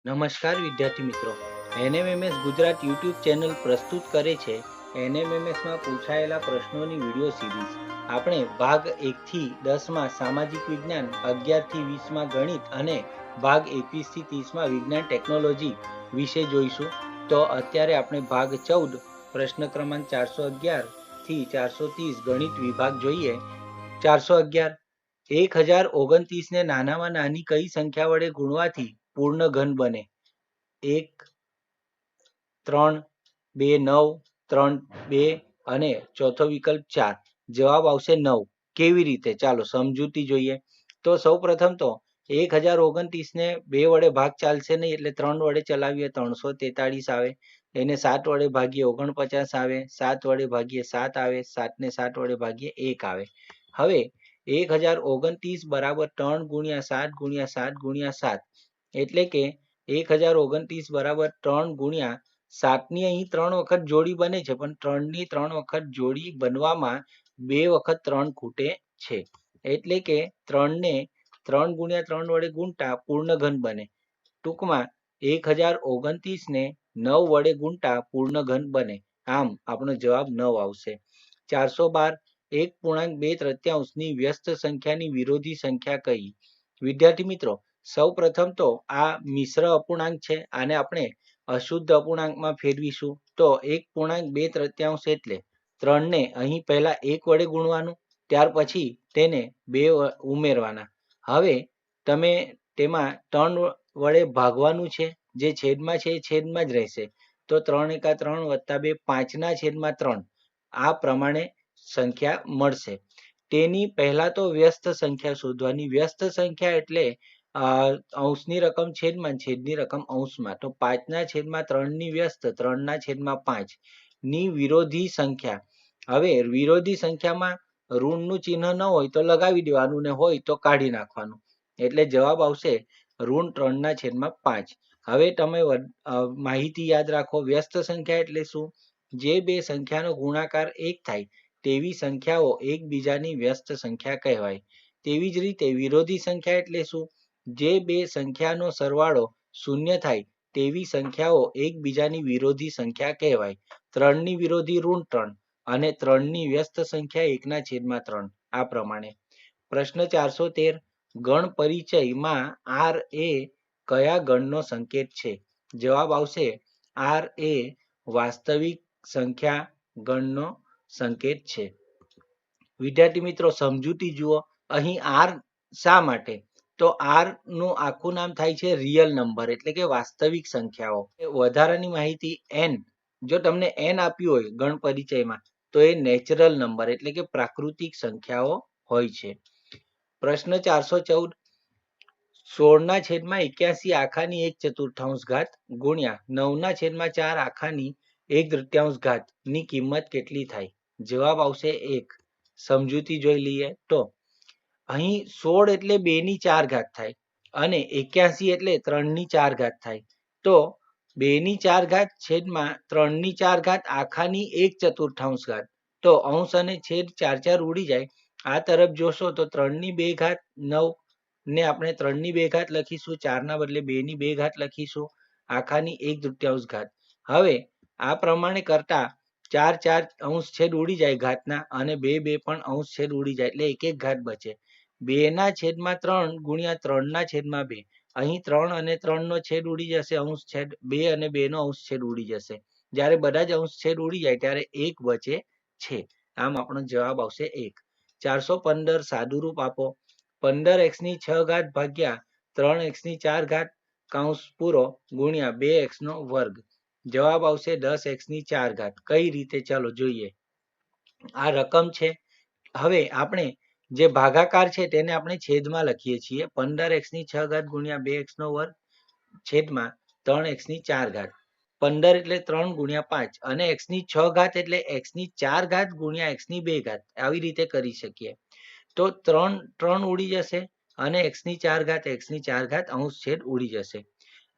નમસ્કાર વિદ્યાર્થી મિત્રો, એનએમએમએસ ગુજરાત યુટ્યુબ ચેનલ પ્રસ્તુત કરે છે એનએમએમએસમાં પૂછાયેલા પ્રશ્નોની વિડીયો સિરીઝ. આપણે ભાગ 1 થી 10માં સામાજિક વિજ્ઞાન, 11 થી 20માં ગણિત અને ભાગ 21 થી 30માં વિજ્ઞાન ટેકનોલોજી વિશે જોઈશું. તો અત્યારે આપણે ભાગ 14 પ્રશ્ન ક્રમાંક 411 થી 430 ગણિત વિભાગ જોઈએ. 411, 1029 ને નાનામાં નાની કઈ સંખ્યા વડે ગુણવાથી પૂર્ણ ઘન બને? 1, 3, 2, 9, 3, 2 અને ચોથો વિકલ્પ 4. જવાબ આવશે 9. કેવી રીતે? ચાલો સમજૂતી જોઈએ. તો સૌ પ્રથમ તો 1029 ને 2 વડે ભાગ ચાલશે નહીં, એટલે 3 વડે ચલાવીએ 343 આવે. એને 7 વડે ભાગીએ 49 આવે. 7 વડે ભાગીએ 7 આવે. 7 ને 7 વડે ભાગીએ 1 આવે. હવે 1029 બરાબર 3 ગુણ્યા 7 ગુણ્યા 7 ગુણ્યા 7, એટલે કે 1029 બરાબર 3 ગુણ્યા 7ની અહીં 3 વખત જોડી બને છે, પણ 3ની 3 વખત જોડી બનવામાં 2 વખત 3 ખૂટે છે, એટલે કે 3ને 3 ગુણ્યા 3 વડે ગુણતા પૂર્ણ ઘન બને. ટૂંકમાં 1029 ને 9 વડે ગુણતા પૂર્ણ ઘન બને. આમ આપણો જવાબ 9 આવશે. 412, 1.2 ની વ્યસ્ત સંખ્યાની વિરોધી સંખ્યા કઈ? વિદ્યાર્થી મિત્રો, સૌ પ્રથમ તો આ મિશ્ર અપૂર્ણાંક છે, આને આપણે અશુદ્ધ અપૂર્ણાંકમાં ફેરવીશું. તો 1.2 એટલે 3 ને અહીં પહેલા 1 વડે ગુણવાનું, ત્યાર પછી તેને 2 ઉમેરવાના. હવે તમે તેમાં 3 વડે ભાગવાનું છે, જે છેદમાં છે એ છેદમાં જ રહેશે. તો 3 એકા 3 વત્તા 2, 5ના છેદમાં 3, આ પ્રમાણે સંખ્યા મળશે. તેની પહેલા તો વ્યસ્ત સંખ્યા શોધવાની. વ્યસ્ત સંખ્યા એટલે અંશની રકમ છેદમાં, છેદની રકમ અંશમાં. તો 5ના છેદમાં 3ની વ્યસ્ત 3ના છેદમાં 5 ની વિરોધી સંખ્યા. હવે વિરોધી સંખ્યામાં ઋણનું ચિહ્ન ન હોય તો લગાવી દેવાનું, ને હોય તો કાઢી નાખવાનું. એટલે જવાબ આવશે ઋણ 3ના છેદમાં 5. હવે તમે માહિતી યાદ રાખો. વ્યસ્ત સંખ્યા એટલે શું? જે બે સંખ્યાનો ગુણાકાર 1 થાય તેવી સંખ્યાઓ એકબીજાની વ્યસ્ત સંખ્યા કહેવાય. તેવી જ રીતે વિરોધી સંખ્યા એટલે શું? જે બે સંખ્યાનો સરવાળો 0 થાય તેવી સંખ્યાઓ એકબીજાની વિરોધી સંખ્યા કહેવાય. 3ની વિરોધી ઋણ 3 અને 3ની વ્યસ્ત સંખ્યા 1ના છેદમાં 3, આ પ્રમાણે. પ્રશ્ન 413, ગણ પરિચયમાં R એ કયા ગણનો સંકેત છે? જવાબ આવશે R એ વાસ્તવિક સંખ્યા ગણનો સંકેત છે. વિદ્યાર્થી મિત્રો, સમજૂતી જુઓ. અહીં R શા માટે? તો R નું આખું નામ થાય છે રિયલ નંબર, એટલે કે વાસ્તવિક સંખ્યાઓ. વધારાની માહિતી, n, જો તમને n આપ્યું હોય ગણ પરિચયમાં, તો એ નેચરલ નંબર એટલે કે પ્રાકૃતિક સંખ્યાઓ હોય છે. પ્રશ્ન 414, 16ના છેદમાં 81 આખાની 1/4 ઘાત ગુણ્યા 9ના છેદમાં 4 આખાની 1/3 ઘાત ની કિંમત કેટલી થાય? જવાબ આવશે 1. સમજૂતી જોઈ લઈએ. તો અહીં 16 એટલે 2ની 4 ઘાત થાય અને 81 એટલે 3ની 4 ઘાત થાય. તો 2ની 4 ઘાત છેદમાં 3ની 4 ઘાત આખાની 1/4 ઘાત. તો અંશ અને છેદ 4 ઉડી જાય. આ તરફ જોશો તો 3ની 2 ઘાત 9 ને આપણે 3ની 2 ઘાત લખીશું, 4ના બદલે 2ની 2 ઘાત લખીશું, આખાની 1/3 ઘાત. હવે આ પ્રમાણે કરતા 4 અંશ છેદ ઉડી જાય ઘાતના, અને 2 પણ અંશ છેદ ઉડી જાય, એટલે 1 ઘાત બચે. 2ના છેદમાં 3 ગુણ્યા 3ના છેદમાં 2. અહીં 3 અને 3નો છેદ ઉડી જશે, અંશ છેદ 2 અને 2નો અંશ છેદ ઉડી જશે. જ્યારે બધા જ અંશ છેદ ઉડી જાય ત્યારે 1 બચે છે. આમ આપણો જવાબ આવશે 1. 415, સાદુરૂપ આપો. 15x ની 6 ઘાત ભાગ્યા 3x ની 4 ઘાત કૌંસ પૂરો ગુણ્યા 2x નો વર્ગ. જવાબ આવશે 10x ની 4 ઘાત. કઈ રીતે? ચાલો જોઈએ. આ રકમ છે. હવે આપણે જે ભાગાકાર છે તેને આપણે છેદમાં લખીએ છીએ. 15x ની 6 ઘાત ગુણ્યા 2x નો વર્ગ છેદમાં 3x ની 4 ઘાત. 15 એટલે 3 ગુણ્યા 5 અને x ની 6 ઘાત એટલે x ની 4 ઘાત ગુણ્યા x ની 2 ઘાત. આવી રીતે કરી શકીએ. તો 3 ઉડી જશે અને x ની 4 ઘાત x ની 4 ઘાત અંશ છેદ ઉડી જશે.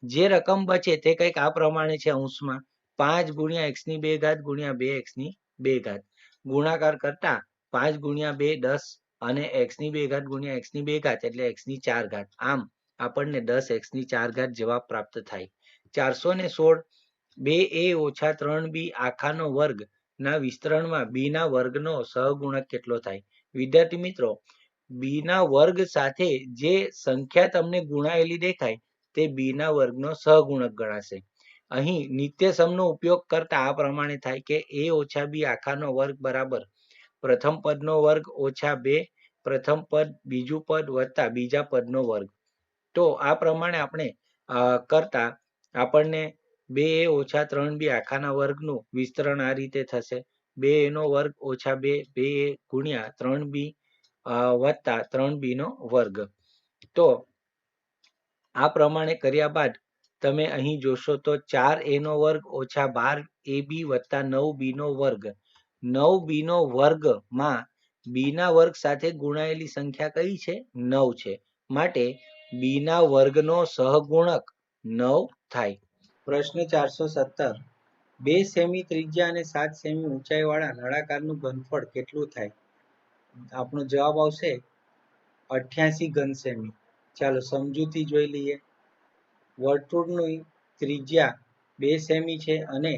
જે રકમ બચે તે કંઈક આ પ્રમાણે છે. અંશમાં 5 ગુણ્યા x ની 2 ઘાત ગુણ્યા 2x ની 2 ઘાત. ગુણાકાર કરતા 5 ગુણ્યા 2 10 અને x ની 2 ઘાત ગુણ્યા x ની 2 ઘાત એટલે x ની 4 ઘાત. આમ આપણને 10x ની 4 ઘાત જવાબ પ્રાપ્ત થાય. 416 2a ઓછા 3b આખાનો વર્ગ ના વિસ્તરણમાં b ના વર્ગનો સહગુણક કેટલો થાય? વિદ્યાર્થી મિત્રો, b ના વર્ગ સાથે જે સંખ્યા તમને ગુણાયેલી દેખાય તે b ના વર્ગનો સહગુણક ગણાશે. અહીં નિત્યસમનો ઉપયોગ કરતા આ પ્રમાણે થાય કે a ઓછા b આખાનો વર્ગ બરાબર પ્રથમ પદનો વર્ગ ઓછા 2 પ્રથમ પદ બીજું પદ વત્તા બીજા પદનો વર્ગ. તો આ પ્રમાણે આપણે કરતા આપણને 2a ઓછા 3b આખાના વર્ગનું વિસ્તરણ આ રીતે થશે. 2a નો વર્ગ ઓછા 2 2a ગુણ્યા 3b વત્તા 3b નો વર્ગ. તો આ પ્રમાણે કર્યા બાદ તમે અહીં જોશો તો 4a નો વર્ગ ઓછા 12ab વત્તા 9b નો વર્ગ. 9b નો વર્ગમાં b ના વર્ગ સાથે ગુણાયેલી સંખ્યા કઈ છે? 9 છે. માટે b ના વર્ગનો સહગુણક 9 થાય. પ્રશ્ન 417 2 સેમી ત્રિજ્યા અને 7 સેમી ઊંચાઈવાળા નળાકારનું ઘનફળ કેટલું થાય? આપણો જવાબ આવશે 88 ઘન સેમી. ચાલો સમજૂતી જોઈ લઈએ. વર્તુળની ત્રિજ્યા 2 સેમી છે અને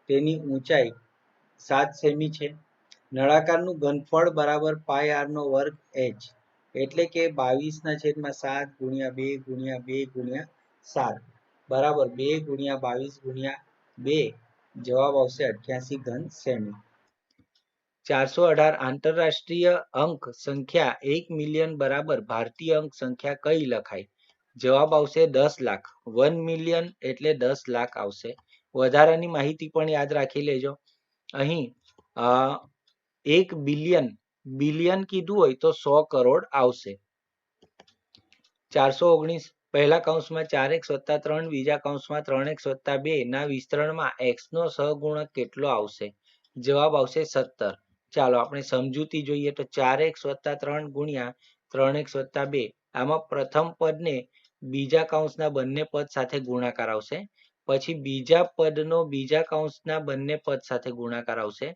તેની ઊંચાઈ 7 સેમી છે. નળાકારનું ઘનફળ બરાબર પાઈ r નો વર્ગ h, એટલે કે 22/7 ગુણ્યા 2 ગુણ્યા 2 ગુણ્યા 7 બરાબર 2 ગુણ્યા 22 ગુણ્યા 2. જવાબ આવશે 88 ઘન સેમી. 418 આંતરરાષ્ટ્રીય અંક સંખ્યા 1 મિલિયન બરાબર ભારતીય અંક સંખ્યા કઈ લખાય? જવાબ આવશે 10 લાખ. 1 મિલિયન એટલે 10 લાખ આવશે. વધારાની માહિતી પણ યાદ રાખી લેજો. અહીં 1 બિલિયન કીધું હોય તો 100 કરોડ આવશે. 419 પહેલા કૌંસમાં 4x વત્તા 3 બીજા કૌંસમાં 3x વત્તા 2 ના વિસ્તરણમાં x નો સહગુણક કેટલો આવશે? જવાબ આવશે 17. ચાલો આપણે સમજૂતી જોઈએ તો 4x વત્તા 3 ગુણ્યા 3x વત્તા 2. આમાં પ્રથમ પદને બીજા કૌંસના બંને પદ સાથે ગુણાકાર આવશે. પછી બીજા પદનો બીજા કૌંસના બંને પદ સાથે ગુણાકાર આવશે.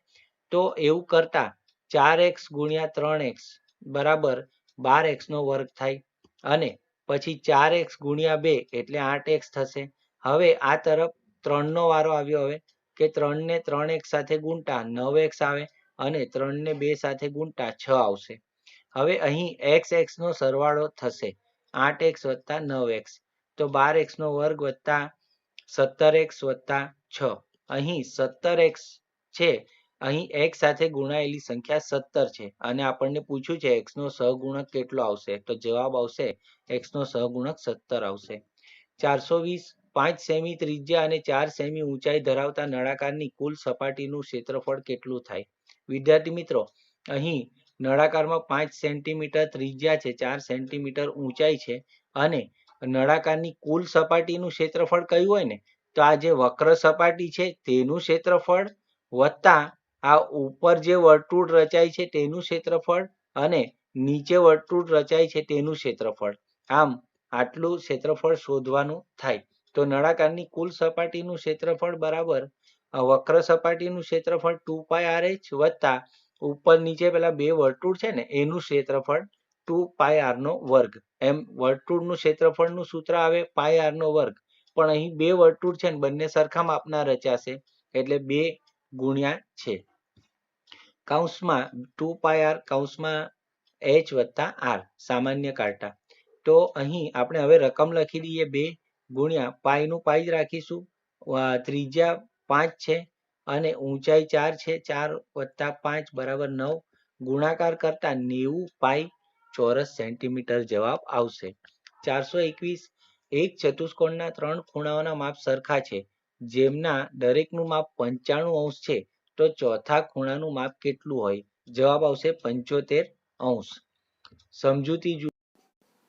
તો એવું કરતા 4x ગુણ્યા 3x બરાબર 12x નો વર્ગ થાય અને પછી 4x ગુણ્યા 2 એટલે 8x થશે. હવે આ તરફ 3 નો વારો આવ્યો. હવે કે 3 ને 3x સાથે ગુણતા 9x આવે અને 3 ને 2 સાથે ગુણતા 6 આવશે. હવે અહીં x નો સરવાળો થશે 8x વત્તા 9x, તો 12x નો વર્ગ વત્તા 17x વત્તા 6. અહીં 17x છે, અહીં x સાથે ગુણાયેલી સંખ્યા 17 છે અને આપણને પૂછ્યું છે x નો સહગુણક કેટલો આવશે? તો જવાબ આવશે x નો સહગુણક 17 આવશે. 420 5 સેમી ત્રિજ્યા અને 4 સેમી ઊંચાઈ ધરાવતા નળાકારની કુલ સપાટીનું ક્ષેત્રફળ કેટલું થાય? વિદ્યાર્થી મિત્રો, અહીં નળાકારમાં 5 સેન્ટીમીટર ત્રિજ્યા છે, 4 સેન્ટીમીટર ઊંચાઈ છે અને નળાકારની કુલ સપાટીનું ક્ષેત્રફળ કયું હોય ને? તો આ જે વક્ર સપાટી છે તેનું ક્ષેત્રફળ વત્તા આ ઉપર જે વર્તુળ રચાય છે તેનું ક્ષેત્રફળ અને નીચે વર્તુળ રચાય છે તેનું ક્ષેત્રફળ. આમ આટલું ક્ષેત્રફળ શોધવાનું થાય. તો નળાકારની કુલ સપાટીનું ક્ષેત્રફળ બરાબર વક્ર સપાટીનું ક્ષેત્રફળ 2πrh વત્તા ઉપર નીચે પેલા બે વર્તુળ છે ને એનું ક્ષેત્રફળ 2πr નો વર્ગ. એમ વર્તુળનું ક્ષેત્રફળનું સૂત્ર આવે πr નો વર્ગ, પણ અહીં બે વર્તુળ છે ને બંને સરખા માપના રચાશે એટલે 2 ગુણ્યા છે. કૌંસમાં 2πr કૌંસમાં h વત્તા r સામાન્ય કાઢતા. તો અહીં આપણે હવે રકમ લખી દઈએ 2 ગુણ્યા પાઈનું પાઈ જ રાખીશું. ત્રિજ્યા 5 છે અને ઊંચાઈ 4 છે, 4 વત્તા 5 બરાબર 9. ગુણાકાર કરતા 90 પાઈ ચોરસ સેન્ટીમીટર જવાબ આવશે. 421 એક ચતુષ્કોણના 3 ખૂણાઓના માપ સરખા છે, જેમના દરેકનું માપ 95 અંશ છે, તો ચોથા ખૂણાનું માપ કેટલું હોય? જવાબ આવશે 75 અંશ. સમજૂતી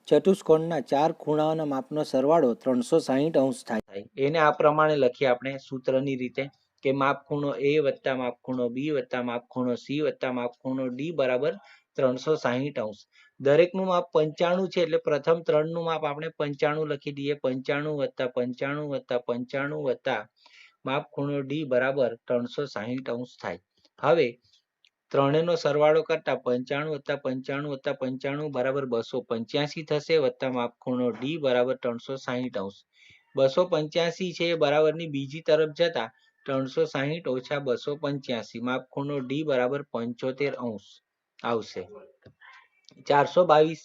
ચતુષ્કોણના 4 ખૂણાઓના માપનો સરવાળો 360 અંશ થાય. એને આ પ્રમાણે લખીએ આપણે સૂત્રની રીતે કે માપ ખૂણો a વત્તા માપ ખૂણો b વત્તા માપ ખૂણો c વત્તા માપ ખૂણો d બરાબર 360 અંશ. દરેકનું માપ 95 છે એટલે પ્રથમ 3 નું માપ આપણે 95 લખી દઈએ. 95 વત્તા 95 વત્તા 95 વત્તા માપ ખૂણો d બરાબર 360 અંશ થાય. હવે ત્રણેયનો સરવાળો કરતા 95 + 95 + 95 બરાબર 285 થશે, વત્તા માપખૂણો ડી બરાબર 360 ° 285 છે એ બરાબરની બીજી તરફ જતા 360 ઓછા 285 માપખૂણો ડી બરાબર 75 ° આવશે. 422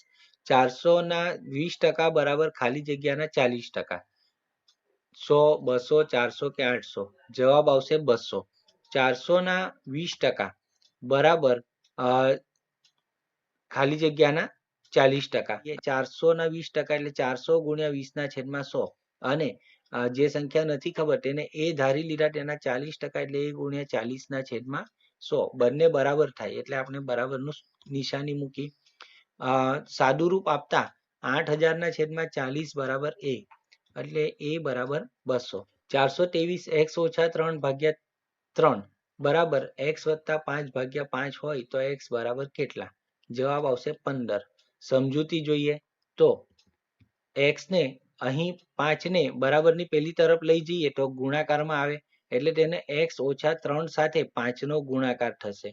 400 ના 20% બરાબર ખાલી જગ્યાના 40%. 100 200 400 કે 800 જવાબ આવશે 200. 400 ના 20% બરાબર ખાલી જગ્યાના 40%. 400 ના 20% એટલે 400 ગુણ્યા 20 ના છેદમાં 100 અને જે સંખ્યા નથી ખબર તેને એ ધારી લીધા તેના 40% એટલે એ ગુણ્યા 40 ના છેદમાં 100 બંને બરાબર થાય એટલે આપણે બરાબરનું નિશાની મૂકી. સાદુરૂપ આપતા 8000 ના છેદમાં 40 બરાબર a એટલે a બરાબર 200. 423 x ઓછા 3 ભાગ્યા 3 બરાબર x વત્તા 5 ભાગ્યા 5 હોય તો x બરાબર કેટલા? જવાબ આવશે 15. સમજૂતી જોઈએ તો x ને અહીં 5 ને બરાબરની પેલી તરફ લઈ જઈએ તો ગુણાકારમાં આવે એટલે તેને x ઓછા 3 સાથે 5 નો ગુણાકાર થશે.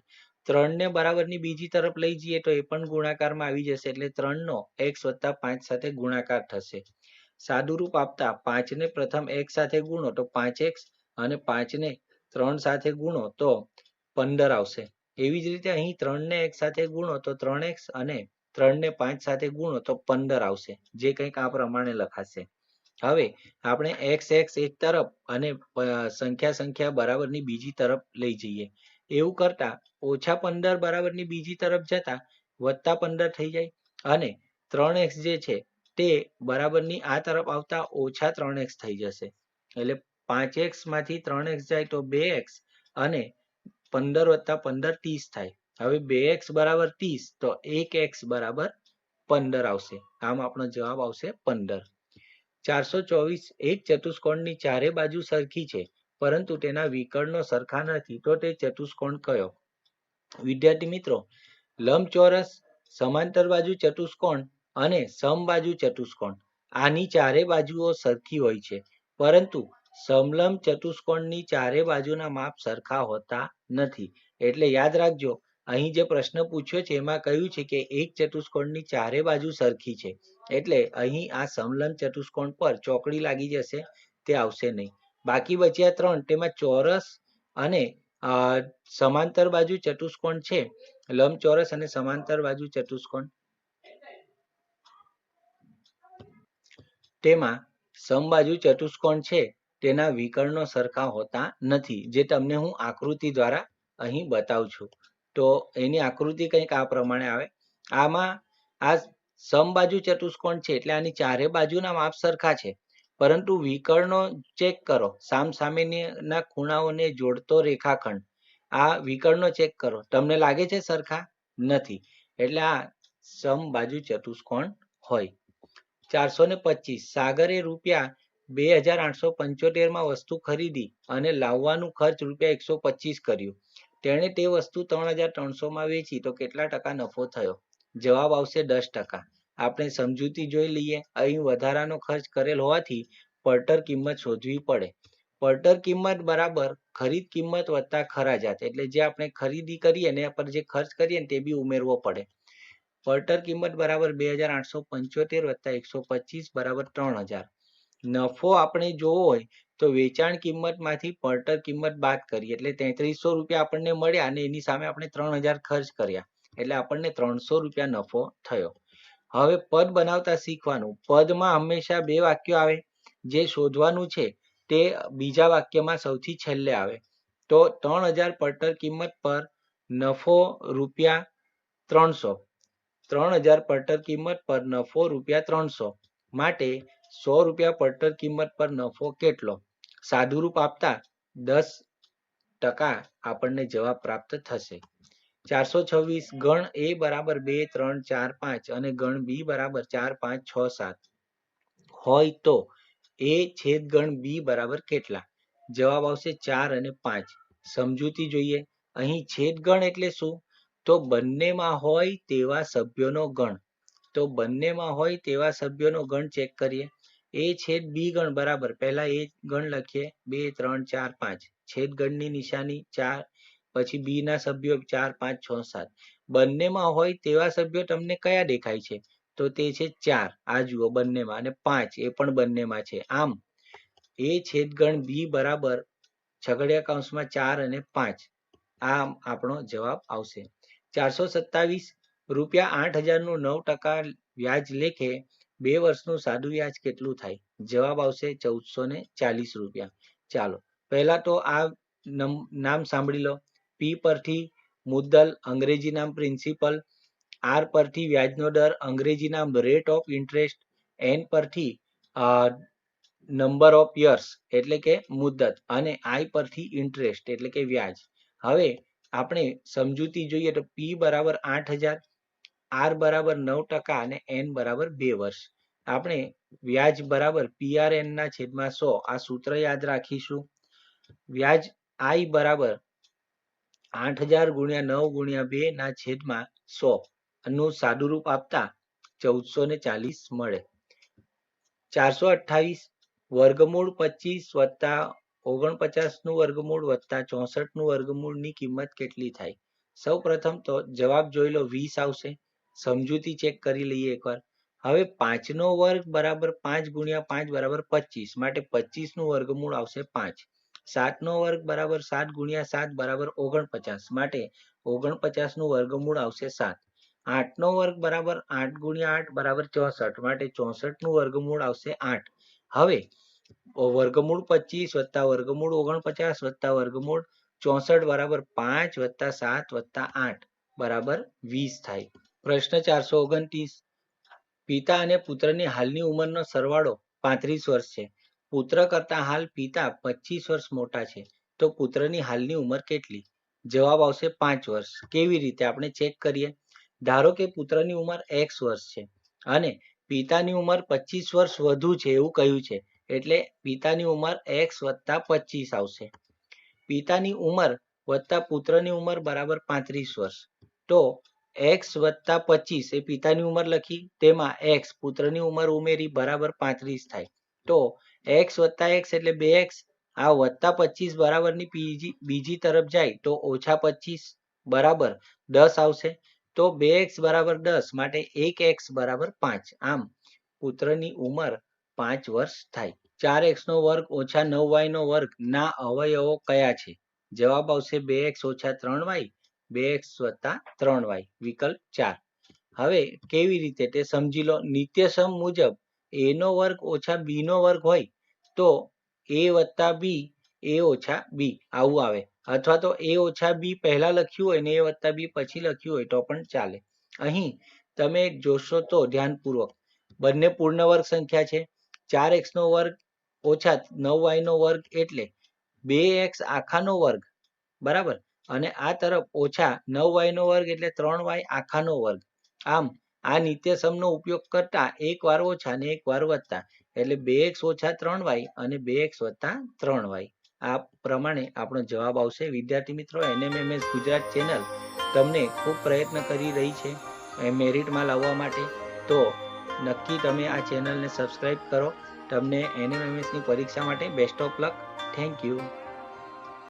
3 ને બરાબરની બીજી તરફ લઈ જઈએ તો એ પણ ગુણાકારમાં આવી જશે એટલે 3 નો x વત્તા 5 સાથે ગુણાકાર થશે. સાદુરૂપ આપતા 5 ને પ્રથમ x સાથે ગુણો તો 5x અને 5 ને 3 સાથે ગુણો તો 15 આવશે. એવી જ રીતે અહીં 3 ને x સાથે ગુણો તો 3x અને 3 ને 5 સાથે ગુણો તો 15 આવશે, જે કંઈક આ પ્રમાણે લખાશે. હવે આપણે x એક તરફ અને સંખ્યા બરાબરની બીજી તરફ લઈ જઈએ. એવું કરતા ઓછા 15 બરાબરની બીજી તરફ જતા વત્તા 15 થઈ જાય અને 3x જે છે તે બરાબરની આ તરફ આવતા ઓછા 3x થઈ જશે. એટલે 5x માંથી 3x જાય તો 2x અને 15 વત્તા 15 30 થાય. હવે 2x બરાબર 30 તો 1x બરાબર 15 આવશે. આમ આપણો જવાબ આવશે 15. 424 એક ચતુષ્કોણની ચારે બાજુ સરખી છે પરંતુ તેના વિકર્ણો સરખા નથી તો તે ચતુષ્કોણ કયો? વિદ્યાર્થી મિત્રો, લંબચોરસ, સમાંતર બાજુ ચતુષ્કોણ અને સમબાજુ ચતુષ્કોણ આની ચારે બાજુઓ સરખી હોય છે પરંતુ સમલંબ ચતુષ્કોણની ચારે બાજુના માપ સરખા હોતા નથી. એટલે યાદ રાખજો, અહીં જે પ્રશ્ન પૂછ્યો છે એમાં કહ્યું છે કે એક ચતુષ્કોણની ચારે બાજુ સરખી છે એટલે અહીં આ સમલંબ ચતુષ્કોણ પર ચોકડી લાગી જશે, તે આવશે નહીં. બાકી બચ્યા 3 તેમાં ચોરસ અને સમાંતર બાજુ ચતુષ્કોણ છે. લંબચોરસ અને સમાંતર બાજુ ચતુષ્કોણ તેમાં સમબાજુ ચતુષ્કોણ છે તેના વિકર્ણો સરખા હોતા નથી, જે તમને હું આકૃતિ દ્વારા અહીં બતાવું છું. તો એની આકૃતિ કંઈક આ પ્રમાણે આવે. આમાં આ સમબાજુ ચતુષ્કોણ છે એટલે આની ચારે બાજુના માપ સરખા છે પરંતુ વિકર્ણો ચેક કરો. સામસામેના ખૂણાઓને જોડતો રેખાખંડ, આ વિકર્ણો ચેક કરો, તમને લાગે છે સરખા? નથી, એટલે આ સમબાજુ ચતુષ્કોણ હોય. 425 સાગરે રૂપિયા 2875 માં વસ્તુ ખરીદી અને લાવવાનું ખર્ચ રૂપિયા 125 કર્યું. તેણે તે વસ્તુ 3300 માં વેચી તો કેટલા ટકા નફો થયો? જવાબ આવશે 10%. આપણે સમજૂતી જોઈ લઈએ. અહીં વધારાનો ખર્ચ કરેલ હોવાથી પડતર કિંમત શોધવી પડે. પડતર કિંમત બરાબર ખરીદ કિંમત વત્તા ખરાજાત, એટલે જે આપણે ખરીદી કરીએ ને પર જે ખર્ચ કરીએ ને તે બી ઉમેરવો પડે. પડતર કિંમત બરાબર 2875 વત્તા 125 બરાબર 3000. નફો આપણે જોવો હોય તો વેચાણ કિંમતમાંથી પડતર કિંમત બાદ કરીએ એટલે 3300 રૂપિયા આપણને મળ્યા અને એની સામે આપણે 3000 ખર્ચ કર્યા એટલે આપણને 300 રૂપિયા નફો થયો. હવે પદ બનાવતા શીખવાનું. પદમાં હંમેશા બે વાક્યો આવે. જે શોધવાનું છે તે બીજા વાક્યમાં સૌથી છેલ્લે આવે. તો 3000 પડતર કિંમત પર નફો રૂપિયા 300. 3000 પડતર કિંમત પર નફો રૂપિયા 300 માટે 100 રૂપિયા પડતર કિંમત પર નફો કેટલો? સાદુરૂપ આપતા 10% આપણને જવાબ પ્રાપ્ત થશે. 426 ગણ a બરાબર 2 3 4 5 અને ગણ b બરાબર 4 5 6 7 હોય તો a છેદ ગણ b બરાબર કેટલા? જવાબ આવશે 4 અને 5. સમજૂતી જોઈએ. અહીં છેદ ગણ એટલે શું? તો બંનેમાં હોય તેવા સભ્યોનો ગણ. તો બંનેમાં હોય તેવા સભ્યોનો ગણ ચેક કરીએ. a છેદ b ગણ બરાબર પહેલા a ગણ લખીએ 2 3 4 5. છેદ ગણની નિશાની 4 પછી બી ના સભ્યો 4, 5, 6, 7 બંનેમાં હોય તેવા સભ્યો તમને કયા દેખાય છે? તો તે છે 4. આ જુઓ બંનેમાં, અને 5 એ પણ બંનેમાં છે. આમ એ છેદગણ બી બરાબર છગડીયા કૌંસમાં 4 અને 5. આમ આપણો જવાબ આવશે. 427 રૂપિયા 8,000 નું 9% વ્યાજ લેખે 2 વર્ષનું સાદું વ્યાજ કેટલું થાય? જવાબ આવશે 1440 રૂપિયા. ચાલો પહેલા તો આ નામ સાંભળી લો. પી પરથી મુદ્દલ, અંગ્રેજી નામ પ્રિન્સિપલ. આર પરથી વ્યાજનો દર, અંગ્રેજી નામ રેટ ઓફ ઇન્ટરેસ્ટ. એન પરથી નંબર ઓફ યર્સ એટલે કે મુદ્દત, અને આઈ પરથી ઇન્ટરેસ્ટ એટલે કે વ્યાજ. હવે આપણે સમજૂતી જોઈએ તો પી બરાબર 8,000, આર બરાબર 9% અને એન બરાબર 2 વર્ષ. આપણે વ્યાજ બરાબર PRN ના છેદમાં 100 આ સૂત્ર યાદ રાખીશું. વ્યાજ આઈ બરાબર 8,000 ગુણ્યા 9 ગુણ્યા 2 ના છેદમાં 100 નું સાદું રૂપ આપતા 1440 મળે. 428 વર્ગમૂળ 25 વત્તા 49 નું વર્ગમૂળ વત્તા 64 નું વર્ગમૂળ ની કિંમત કેટલી થાય? સૌ પ્રથમ તો જવાબ જોઈ લો, 20 આવશે. સમજૂતી ચેક કરી લઈએ એકવાર. હવે 5 નો વર્ગ બરાબર 5 ગુણ્યા 5 બરાબર 25, માટે 25 નું વર્ગમૂળ આવશે 5. 7 નો વર્ગ બરાબર 7 ગુણ્યા 7 બરાબર 49, માટે 49 નું વર્ગમૂળ આવશે 7. 8 નો વર્ગ બરાબર 8 ગુણ્યા 8 બરાબર 64, માટે 64 નું વર્ગમૂળ આવશે 8. હવે વર્ગમૂળ 25 વત્તા વર્ગમૂળ 49 વત્તા વર્ગમૂળ 64 બરાબર 5 વત્તા 7 વત્તા 8 બરાબર 20 થાય. પ્રશ્ન 429. પિતા અને પુત્રની હાલની ઉંમરનો સરવાળો 35 વર્ષ છે. પુત્ર કરતા હાલ પિતા 25 વર્ષ મોટા છે, તો પુત્રની હાલની ઉંમર કેટલી? જવાબ આવશે 5 વર્ષ. કેવી રીતે આપણે ચેક કરીએ. ધારો કે પુત્રની ઉંમર x વર્ષ છે અને પિતાની ઉંમર 25 વર્ષ વધુ છે એવું કહ્યું છે, એટલે પિતાની ઉંમર x વત્તા 25 આવશે. પિતાની ઉંમર વત્તા પુત્રની ઉંમર બરાબર 35 વર્ષ. તો x વત્તા 25 એ પિતાની ઉંમર લખી, તેમાં x પુત્રની ઉંમર ઉમેરી બરાબર 35 થાય. તો x વત્તા x એટલે 2x. આ વત્તા 25 બરાબરની બીજી તરફ જાય તો ઓછા 25 બરાબર 10 આવશે. તો 2x બરાબર 10, માટે 1x બરાબર 5. આમ પુત્રની ઉંમર 5 વર્ષ થાય. 4x નો વર્ગ ઓછા 9y નો વર્ગ ના અવયવો કયા છે? જવાબ આવશે 2x ઓછા 3y, 2x વત્તા 3y. વિકલ્પ 4. હવે કેવી રીતે તે સમજી લો. નિત્યસમ મુજબ a નો વર્ગ ઓછા b નો વર્ગ હોય તો a વત્તા b, a ઓછા b આવું આવે. અથવા તો a ઓછા b પહેલા લખ્યું હોય ને a વત્તા b પછી લખ્યું હોય તો પણ ચાલે. અહીં તમે જોશો તો ધ્યાનપૂર્વક બંને પૂર્ણ વર્ગ સંખ્યા છે. 4x નો વર્ગ ઓછા 9y નો વર્ગ એટલે 2x આખાનો વર્ગ બરાબર, અને આ તરફ ઓછા 9y નો વર્ગ એટલે 3y આખાનો વર્ગ. આમ આ નિત્યસમનો ઉપયોગ કરતા એક વાર ઓછા અને એક વાર વત્તા એટલે 2x ઓછા 3y અને 2x વત્તા 3y. આ પ્રમાણે આપણો જવાબ આવશે. વિદ્યાર્થી મિત્રો, NMMS ગુજરાત ચેનલ તમને ખૂબ પ્રયત્ન કરી રહી છે મેરિટમાં લાવવા માટે. તો નક્કી તમે આ ચેનલને સબસ્ક્રાઇબ કરો. તમને NMMS ની પરીક્ષા માટે best of luck. Thank you.